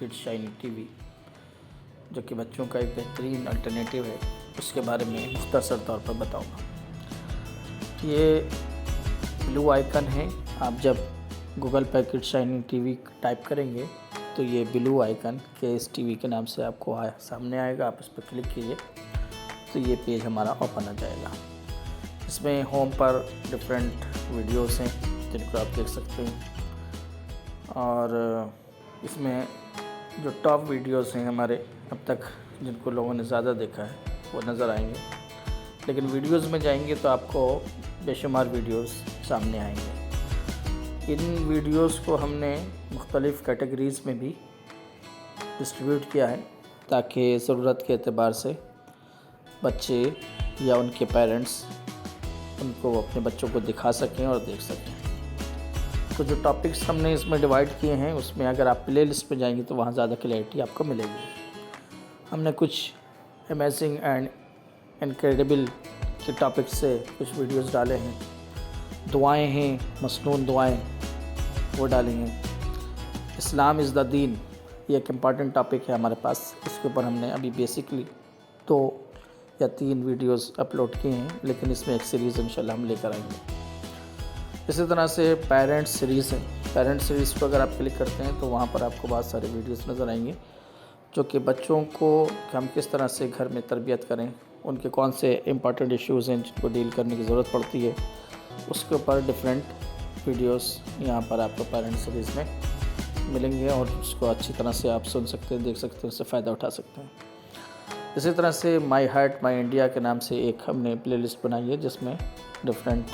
Kids shiny TV, जो कि बच्चों का एक बेहतरीन अल्टरनेटिव है, उसके बारे में मुख्तसर तौर पर बताऊंगा। ये ब्लू आइकन है, आप जब गूगल पर किड्स शाइनी टीवी टाइप करेंगे तो ये ब्लू आइकन केएस टीवी के नाम से आपको सामने आएगा। आप इस पर क्लिक कीजिए तो ये पेज हमारा ओपन आ जाएगा। इसमें होम पर डिफरेंट वीडियोस हैं जिनको आप देख सकते हैं, और इसमें जो टॉप वीडियोस हैं हमारे अब तक जिनको लोगों ने ज़्यादा देखा है वो नज़र आएंगे। लेकिन वीडियोस में जाएंगे तो आपको बेशुमार वीडियोस सामने आएंगे। इन वीडियोस को हमने मुख्तलिफ़ कैटेगरीज़ में भी डिस्ट्रीब्यूट किया है ताकि ज़रूरत के एतबार से बच्चे या उनके पेरेंट्स उनको अपने बच्चों को दिखा सकें और देख सकें। तो जो टॉपिक्स हमने इसमें डिवाइड किए हैं उसमें अगर आप प्ले लिस्ट पे जाएंगे तो वहाँ ज़्यादा क्लैरिटी आपको मिलेगी। हमने कुछ अमेजिंग एंड इनक्रेडिबल के टॉपिक से कुछ वीडियोस डाले हैं। दुआएं हैं, मसनून दुआएं, वो डाली हैं। इस्लाम इज़ द दीन, ये एक इम्पॉर्टेंट टॉपिक है हमारे पास। इसके ऊपर हमने अभी बेसिकली 2 या 3 वीडियोस अपलोड किए हैं, लेकिन इसमें एक सीरीज़ इंशाल्लाह हम लेकर आएंगे। इसी तरह से पेरेंट्स सीरीज़ है। पेरेंट्स सीरीज़ को अगर आप क्लिक करते हैं तो वहाँ पर आपको बहुत सारे वीडियोस नज़र आएंगे जो कि बच्चों को हम किस तरह से घर में तरबियत करें, उनके कौन से इम्पॉर्टेंट इश्यूज़ हैं जिनको डील करने की ज़रूरत पड़ती है, उसके ऊपर डिफरेंट वीडियोस यहाँ पर आपको पेरेंट्स सीरीज़ में मिलेंगे और उसको अच्छी तरह से आप सुन सकते हैं, देख सकते हैं, उससे फ़ायदा उठा सकते हैं। इसी तरह से माई हार्ट माई इंडिया के नाम से एक हमने प्लेलिस्ट बनाई है जिसमें डिफरेंट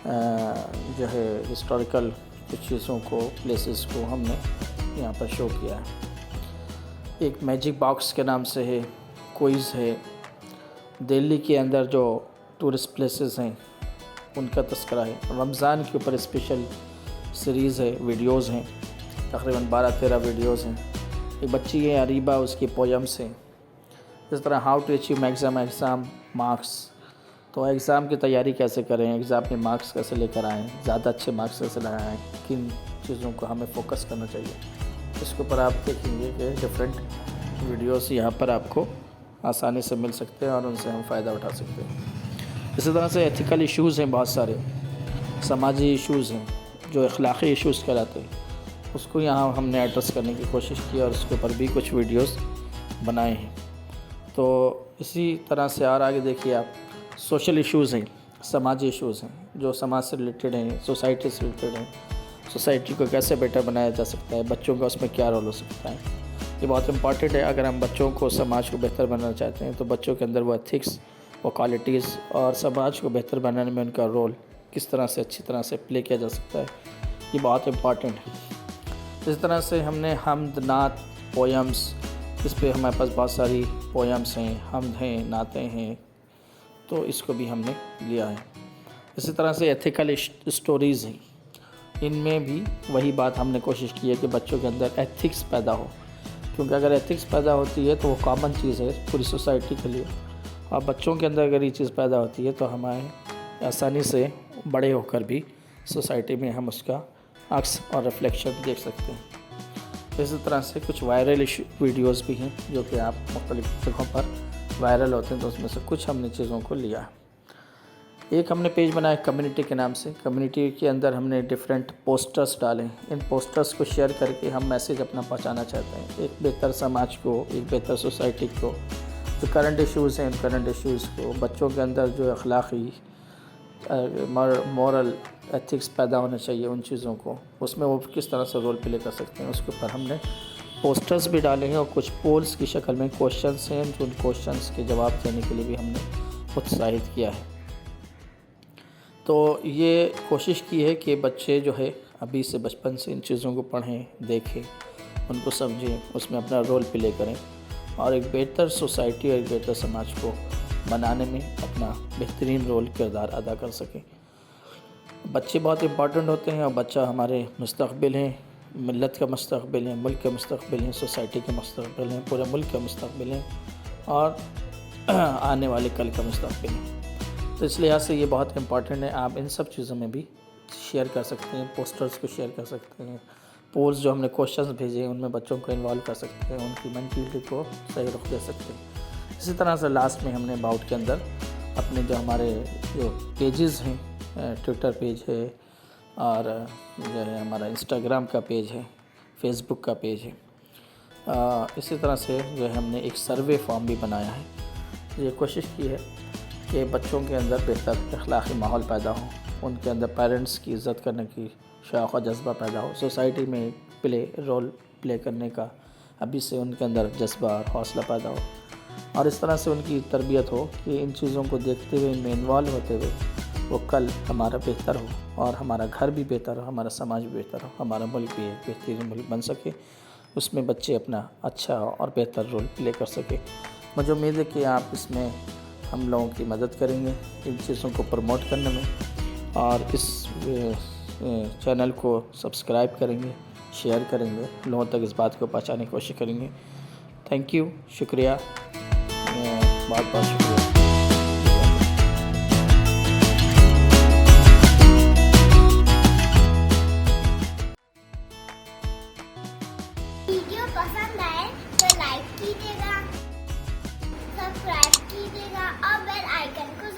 जो है हिस्टोरिकल कुछ चीज़ों को, प्लेसेस को हमने यहाँ पर शो किया है। एक मैजिक बॉक्स के नाम से है, क्विज़ है, दिल्ली के अंदर जो टूरिस्ट प्लेसेस हैं उनका तस्करा है, रमज़ान के ऊपर स्पेशल सीरीज़ है, वीडियोस हैं, तकरीबन 12-13 वीडियोस हैं। एक बच्ची है अरीबा, उसकी पोएम्स हैं। इस तरह how to achieve exam marks, तो एग्ज़ाम की तैयारी कैसे करें, एग्ज़ाम में मार्क्स कैसे लेकर आएँ, ज़्यादा अच्छे मार्क्स कैसे लगाएँ, किन चीज़ों को हमें फोकस करना चाहिए, इसके ऊपर आप देखेंगे कि डिफरेंट वीडियोस यहाँ पर आपको आसानी से मिल सकते हैं और उनसे हम फ़ायदा उठा सकते हैं। इसी तरह से एथिकल इश्यूज़ हैं, बहुत सारे समाजी इश्यूज़ हैं जो अखलाक़ी इश्यूज़ कहलाते हैं, उसको यहाँ हमने एड्रेस करने की कोशिश की और उसके ऊपर भी कुछ वीडियोस बनाए हैं। तो इसी तरह से और आगे देखिए आप, सोशल इश्यूज़ हैं, समाजी इश्यूज़ हैं जो समाज से रिलेटेड हैं, सोसाइटी से रिलेटेड हैं। सोसाइटी को कैसे बेटर बनाया जा सकता है, बच्चों का उसमें क्या रोल हो सकता है, ये बहुत इंपॉर्टेंट है। अगर हम बच्चों को, समाज को बेहतर बनाना चाहते हैं तो बच्चों के अंदर वो एथिक्स, वो क्वालिटीज़ और समाज को बेहतर बनाने में उनका रोल किस तरह से अच्छी तरह से प्ले किया जा सकता है, ये बहुत इंपॉर्टेंट है। इस तरह से हमने हम्द, नात, पोएम्स, इस पर हमारे पास बहुत सारी पोएम्स हैं, हम्द हैं, नातें हैं, तो इसको भी हमने लिया है। इसी तरह से एथिकल स्टोरीज़ हैं, इनमें भी वही बात हमने कोशिश की है कि बच्चों के अंदर एथिक्स पैदा हो, क्योंकि अगर एथिक्स पैदा होती है तो वो कॉमन चीज़ है पूरी सोसाइटी के लिए, और बच्चों के अंदर अगर ये चीज़ पैदा होती है तो हमारे आसानी से बड़े होकर भी सोसाइटी में हम उसका अक्स और रिफ्लेक्शन देख सकते हैं। इसी तरह से कुछ वायरल वीडियोस भी हैं जो कि आप मुख्तलिफ़ जगहों पर वायरल होते हैं, तो उसमें से कुछ हमने चीज़ों को लिया है। एक हमने पेज बनाया कम्युनिटी के नाम से। कम्युनिटी के अंदर हमने डिफरेंट पोस्टर्स डाले। इन पोस्टर्स को शेयर करके हम मैसेज अपना पहुंचाना चाहते हैं एक बेहतर समाज को, एक बेहतर सोसाइटी को। जो करंट इश्यूज़ हैं, करंट इश्यूज़ को, बच्चों के अंदर जो अखलाक़ी, मॉरल एथिक्स पैदा होना चाहिए, उन चीज़ों को, उसमें वो किस तरह से रोल प्ले कर सकते हैं, उसके ऊपर हमने पोस्टर्स भी डाले हैं और कुछ पोल्स की शक्ल में क्वेश्चंस हैं जो उन क्वेश्चंस के जवाब देने के लिए भी हमने उत्साहित किया है। तो ये कोशिश की है कि बच्चे जो है अभी से बचपन से इन चीज़ों को पढ़ें, देखें, उनको समझें, उसमें अपना रोल प्ले करें और एक बेहतर सोसाइटी और एक बेहतर समाज को बनाने में अपना बेहतरीन रोल, किरदार अदा कर सकें। बच्चे बहुत इम्पॉर्टेंट होते हैं और बच्चा हमारे मुस्तक़बिल हैं, मिल्लत का मुस्तक़बिल है, मुल्क का मुस्तक़बिल है, सोसाइटी का मुस्तक़बिल है, पूरे मुल्क का मुस्तक़बिल है और आने वाले कल का मुस्तक़बिल है। तो इस लिहाज से ये बहुत इम्पॉर्टेंट है। आप इन सब चीज़ों में भी शेयर कर सकते हैं, पोस्टर्स को शेयर कर सकते हैं, पोल्स जो हमने क्वेश्चंस भेजे उनमें बच्चों को इन्वॉल्व कर सकते हैं, उनकी मेंटलिटी को सही रुख दे सकते हैं। इसी तरह से लास्ट में हमने अबाउट के अंदर अपने जो हमारे जो पेजेस हैं, ट्विटर पेज है और जो है हमारा इंस्टाग्राम का पेज है, फेसबुक का पेज है, इसी तरह से जो है हमने एक सर्वे फॉर्म भी बनाया है। ये कोशिश की है कि बच्चों के अंदर बेहतर अखलाक़ी माहौल पैदा हो, उनके अंदर पेरेंट्स की इज़्ज़त करने की शौक़ और जज्बा पैदा हो, सोसाइटी में रोल प्ले करने का अभी से उनके अंदर जज्बा और हौसला पैदा हो, और इस तरह से उनकी तरबियत हो कि इन चीज़ों को देखते हुए, इनमें इन्वॉल्व होते हुए वो कल हमारा बेहतर हो और हमारा घर भी बेहतर हो, हमारा समाज भी बेहतर हो, हमारा मुल्क भी एक बेहतरीन मुल्क बन सके, उसमें बच्चे अपना अच्छा और बेहतर रोल प्ले कर सके। मुझे उम्मीद है कि आप इसमें हम लोगों की मदद करेंगे इन चीज़ों को प्रमोट करने में, और इस चैनल को सब्सक्राइब करेंगे, शेयर करेंगे, लोगों तक इस बात को पहुंचाने की कोशिश करेंगे। थैंक यू, शुक्रिया, बहुत बहुत शुक्रिया। वीडियो पसंद आए तो लाइक कीजिएगा, सब्सक्राइब कीजिएगा और बेल आइकन को